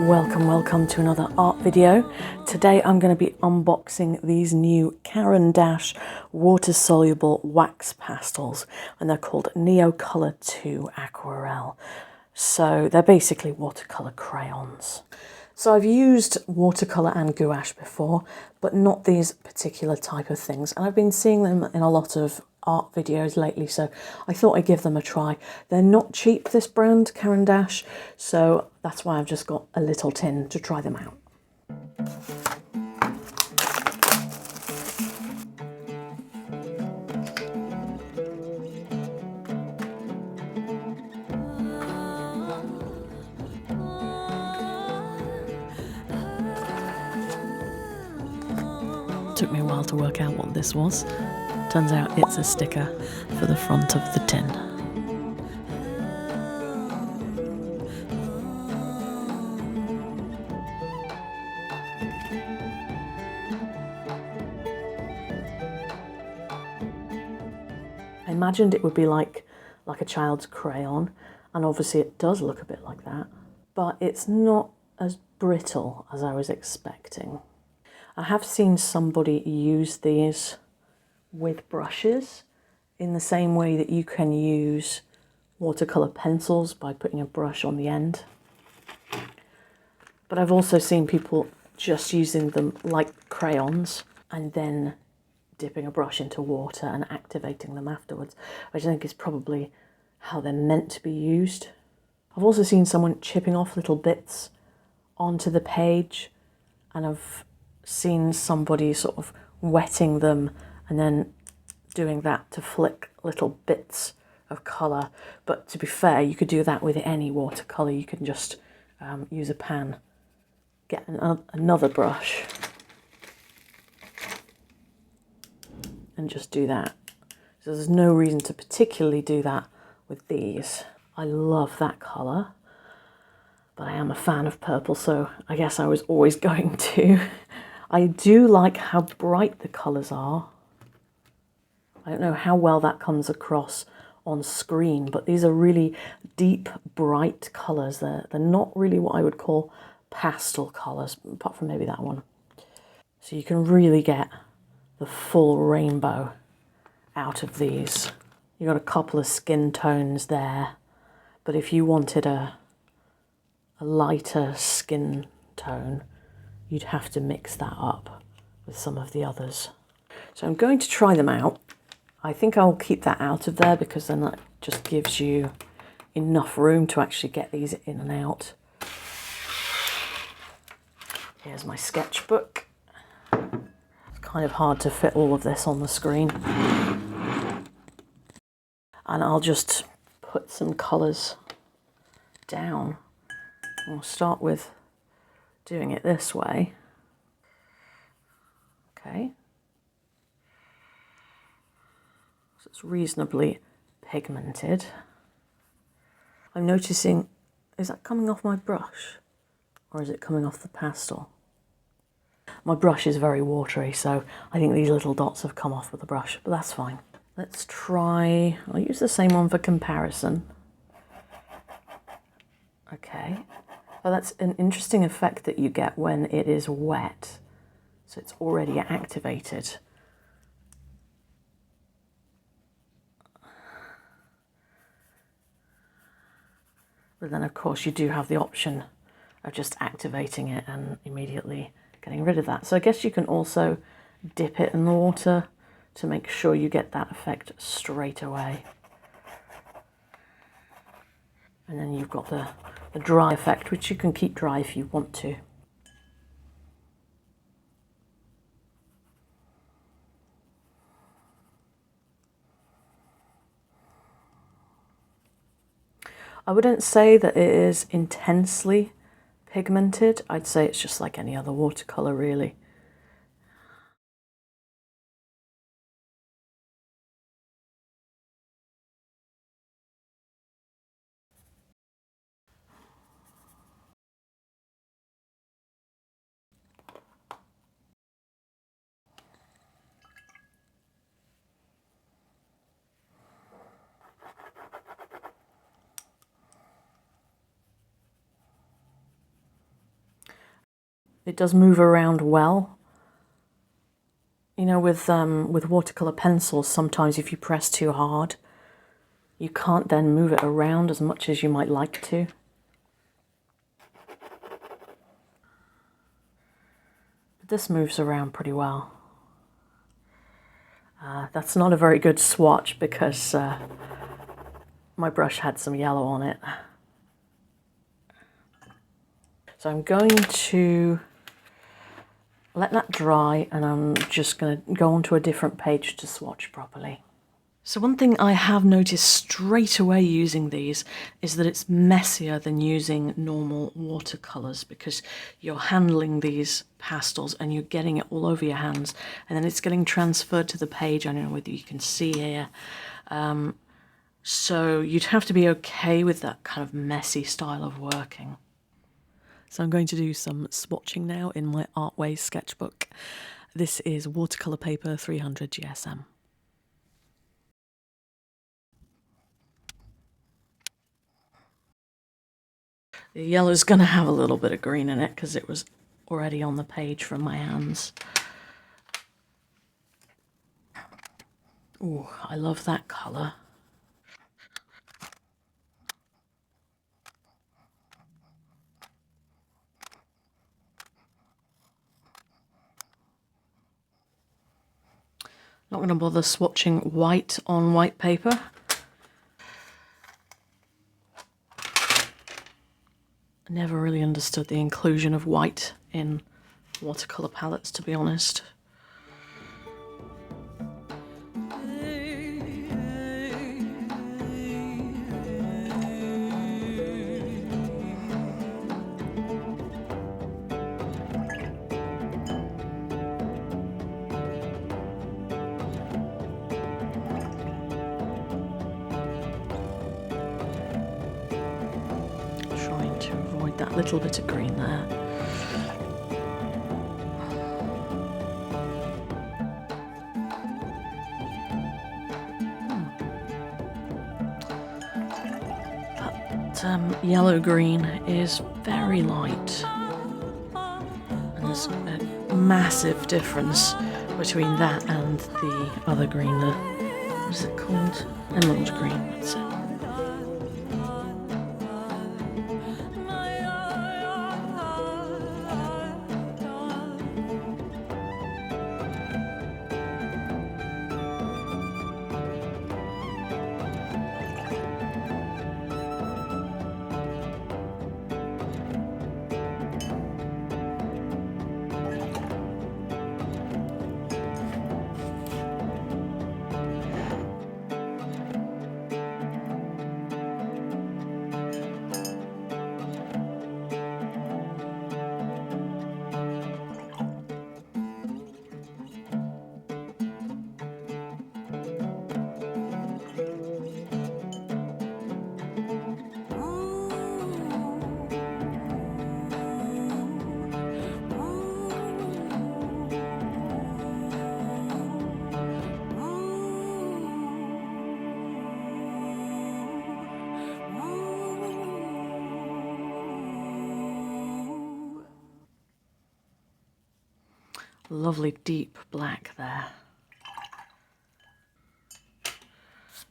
Welcome to another art video. Today I'm going to be unboxing these new Caran d'Ache water-soluble wax pastels, and they're called Neocolor 2 Aquarelle. So they're basically watercolor crayons. So I've used watercolor and gouache before, but not these particular type of things, and I've been seeing them in a lot of art videos lately, so I thought I'd give them a try. They're not cheap, this brand, Caran d'Ache, so that's why I've just got a little tin to try them out. Took me a while to work out what this was. Turns out it's a sticker for the front of the tin. I imagined it would be like a child's crayon, and obviously it does look a bit like that, but it's not as brittle as I was expecting. I have seen somebody use these with brushes in the same way that you can use watercolor pencils by putting a brush on the end. But I've also seen people just using them like crayons and then dipping a brush into water and activating them afterwards, which I think is probably how they're meant to be used. I've also seen someone chipping off little bits onto the page, and I've seen somebody sort of wetting them and then doing that to flick little bits of colour. But to be fair, you could do that with any watercolour. You can just use a pan, get another brush and just do that. So there's no reason to particularly do that with these. I love that colour, but I am a fan of purple, so I guess I was always going to. I do like how bright the colours are. I don't know how well that comes across on screen, but these are really deep, bright colours. They're not really what I would call pastel colours, apart from maybe that one. So you can really get the full rainbow out of these. You've got a couple of skin tones there, but if you wanted a lighter skin tone, you'd have to mix that up with some of the others. So I'm going to try them out. I think I'll keep that out of there because then that just gives you enough room to actually get these in and out. Here's my sketchbook. It's kind of hard to fit all of this on the screen. And I'll just put some colours down. We'll start with doing it this way. Okay. So it's reasonably pigmented. I'm noticing, is that coming off my brush or is it coming off the pastel? My brush is very watery, so I think these little dots have come off with the brush, but that's fine. Let's try, I'll use the same one for comparison. Okay. Well, that's an interesting effect that you get when it is wet. So it's already activated. But then, of course, you do have the option of just activating it and immediately getting rid of that. So I guess you can also dip it in the water to make sure you get that effect straight away. And then you've got the dry effect, which you can keep dry if you want to. I wouldn't say that it is intensely pigmented. I'd say it's just like any other watercolor, really. It does move around well. You know, with watercolor pencils, sometimes if you press too hard, you can't then move it around as much as you might like to. But this moves around pretty well. That's not a very good swatch because my brush had some yellow on it. So I'm going to let that dry, and I'm just going to go onto a different page to swatch properly. So one thing I have noticed straight away using these is that it's messier than using normal watercolors, because you're handling these pastels and you're getting it all over your hands, and then it's getting transferred to the page. I don't know whether you can see here. So you'd have to be okay with that kind of messy style of working. So I'm going to do some swatching now in my Artways sketchbook. This is watercolor paper 300 GSM. The yellow's going to have a little bit of green in it because it was already on the page from my hands. Ooh, I love that colour. Not going to bother swatching white on white paper. I never really understood the inclusion of white in watercolour palettes, to be honest. Trying to avoid that little bit of green there. That yellow-green is very light. And there's a massive difference between that and the other green, what is it called? Emerald green, that's it. Lovely deep black there.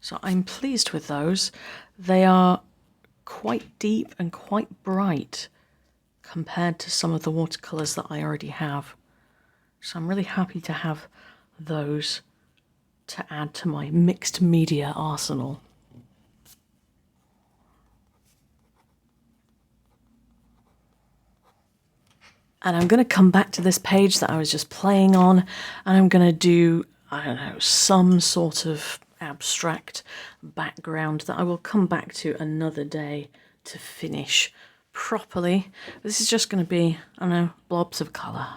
So I'm pleased with those. They are quite deep and quite bright compared to some of the watercolours that I already have. So I'm really happy to have those to add to my mixed media arsenal. And I'm going to come back to this page that I was just playing on, and I'm going to do, I don't know, some sort of abstract background that I will come back to another day to finish properly. This is just going to be, I don't know, blobs of colour.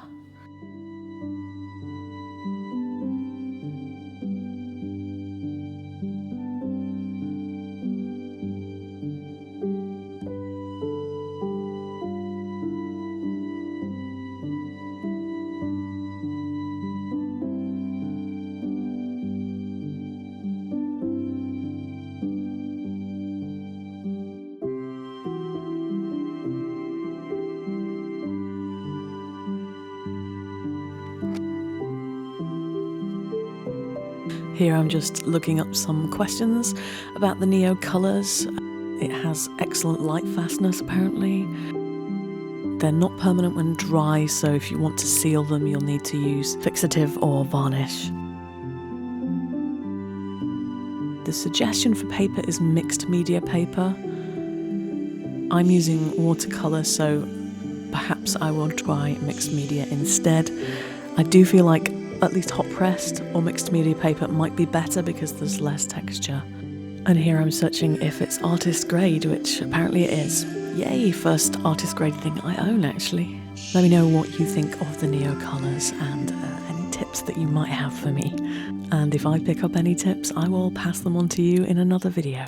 Here I'm just looking up some questions about the Neo colours. It has excellent light fastness apparently. They're not permanent when dry, so if you want to seal them you'll need to use fixative or varnish. The suggestion for paper is mixed media paper. I'm using watercolour, so perhaps I will try mixed media instead. I do feel like at least hot pressed or mixed media paper might be better because there's less texture. And here I'm searching if it's artist grade, which apparently it is. Yay, first artist grade thing I own actually. Let me know what you think of the Neo colours and any tips that you might have for me. And if I pick up any tips, I will pass them on to you in another video.